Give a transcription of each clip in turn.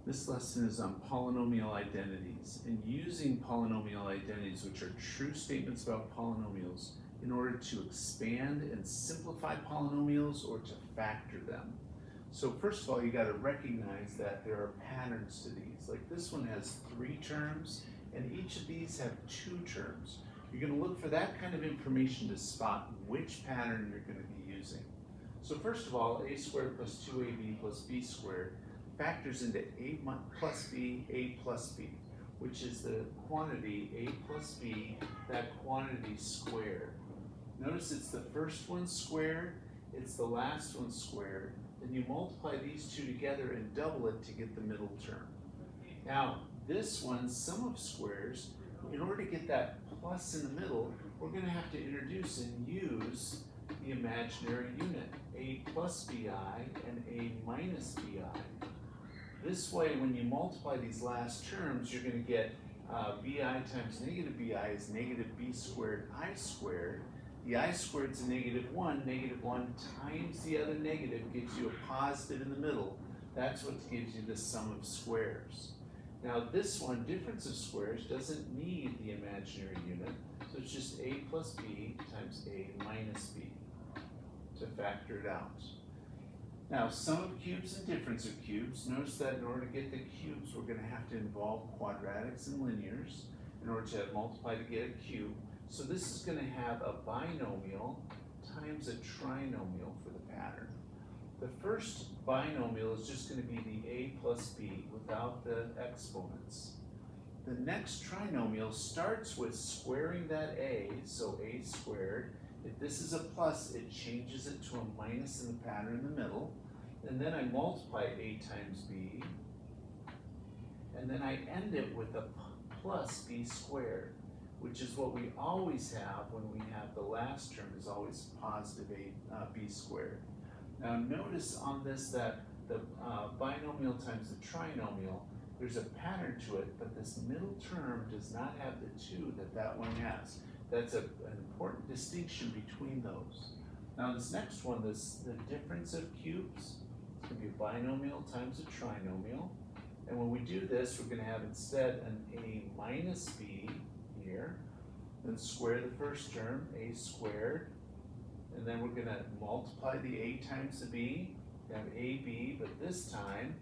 This lesson is on polynomial identities and using polynomial identities, which are true statements about polynomials, in order to expand and simplify polynomials or to factor them. So first of all, you got to recognize that there are patterns to these. Like this one has 3 terms, and each of these have 2 terms. You're going to look for that kind of information to spot which pattern you're going to be using. So first of all, a squared plus 2ab plus b squared factors into a plus b, which is the quantity a plus b, that quantity squared. Notice it's the first one squared, it's the last one squared, then you multiply these two together and double it to get the middle term. Now, this one, sum of squares, in order to get that plus in the middle, we're going to have to introduce and use the imaginary unit, a plus bi and a minus bi. This way, when you multiply these last terms, you're going to get bi times negative bi is negative b squared I squared. The I squared is a -1. -1 times the other negative gives you a positive in the middle. That's what gives you the sum of squares. Now this one, difference of squares, doesn't need the imaginary unit, so it's just a plus b times a minus b to factor it out. Now, sum of cubes and difference of cubes, notice that in order to get the cubes, we're going to have to involve quadratics and linears in order to multiply to get a cube. So this is going to have a binomial times a trinomial for the pattern. The first binomial is just going to be the a plus b without the exponents. The next trinomial starts with squaring that a, so a squared. If this is a plus, it changes it to a minus in the pattern in the middle. And then I multiply a times b. And then I end it with a plus b squared, which is what we always have when we have the last term is always positive b squared. Now notice on this that the binomial times the trinomial, there's a pattern to it, but this middle term does not have the 2 that one has. That's an important distinction between those. Now this next one, the difference of cubes, it's going to be a binomial times a trinomial. And when we do this, we're going to have instead an a minus b here, then square the first term, a squared, and then we're going to multiply the a times the b, we have ab, but this time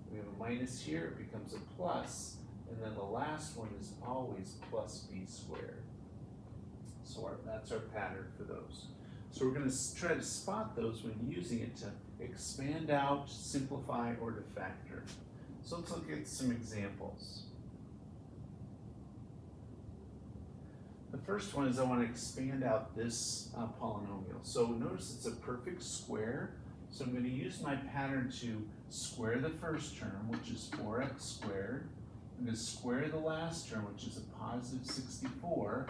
we have a minus here, it becomes a plus, and then the last one is always plus b squared. So that's our pattern for those. So we're going to try to spot those when using it to expand out, simplify, or to factor. So let's look at some examples. The first one is I want to expand out this polynomial. So notice it's a perfect square. So I'm going to use my pattern to square the first term, which is 4x squared. I'm going to square the last term, which is a positive 64.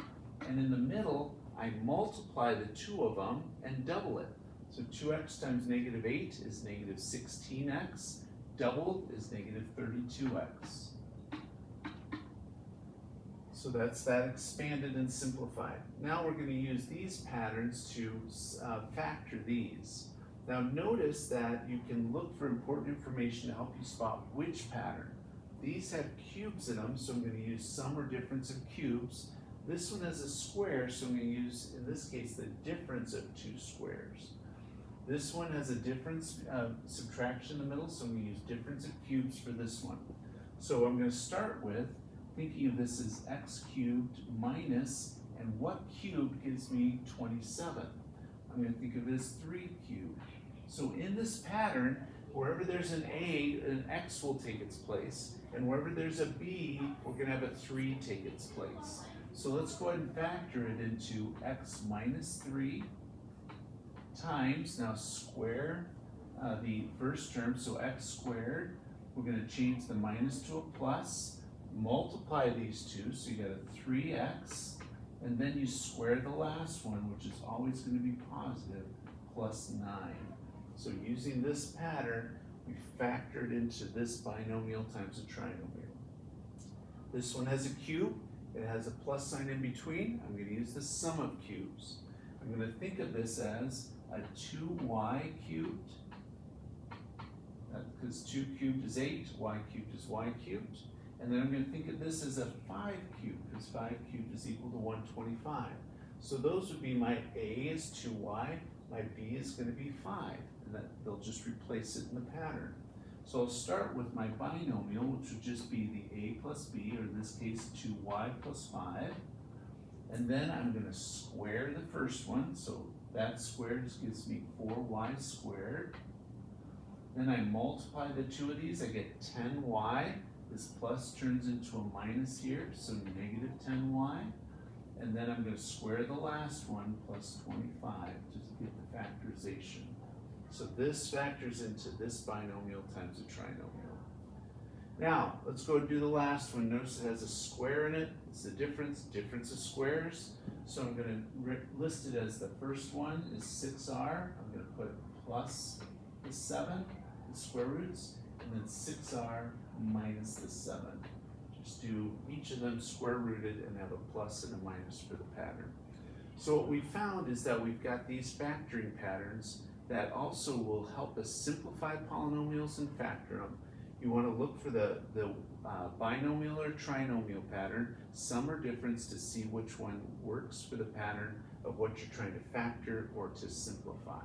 And in the middle, I multiply the 2 of them and double it. So 2x times -8 is -16x. Doubled is -32x. So that's that expanded and simplified. Now we're going to use these patterns to factor these. Now notice that you can look for important information to help you spot which pattern. These have cubes in them, so I'm going to use sum or difference of cubes. This one has a square, so I'm going to use, in this case, the difference of 2 squares. This one has a difference subtraction in the middle, so I'm going to use difference of cubes for this one. So I'm going to start with thinking of this as x cubed minus, and what cubed gives me 27? I'm going to think of it as 3 cubed. So in this pattern, wherever there's an a, an x will take its place, and wherever there's a b, we're going to have a 3 take its place. So let's go ahead and factor it into x minus 3 times, now square the first term, so x squared. We're going to change the minus to a plus, multiply these two, so you got a 3x, and then you square the last one, which is always going to be positive, plus 9. So using this pattern, we factored into this binomial times a trinomial. This one has a cube. It has a plus sign in between. I'm going to use the sum of cubes. I'm going to think of this as a 2y cubed because 2 cubed is 8, y cubed is y cubed. And then I'm going to think of this as a 5 cubed, because 5 cubed is equal to 125. So those would be my a is 2y, my b is going to be 5, and they'll just replace it in the pattern. So I'll start with my binomial, which would just be the a plus b, or in this case 2y plus 5. And then I'm going to square the first one, so that squared gives me 4y squared. Then I multiply the two of these, I get 10y. This plus turns into a minus here, so negative 10y. And then I'm going to square the last one, plus 25, to get the factorization. So this factors into this binomial times a trinomial. Now, let's go and do the last one. Notice it has a square in it. It's the difference of squares. So I'm going to list it as the first one is 6r. I'm going to put plus the 7, the square roots, and then 6r minus the 7. Just do each of them square rooted and have a plus and a minus for the pattern. So what we found is that we've got these factoring patterns that also will help us simplify polynomials and factor them. You want to look for the binomial or trinomial pattern, sum or difference, to see which one works for the pattern of what you're trying to factor or to simplify.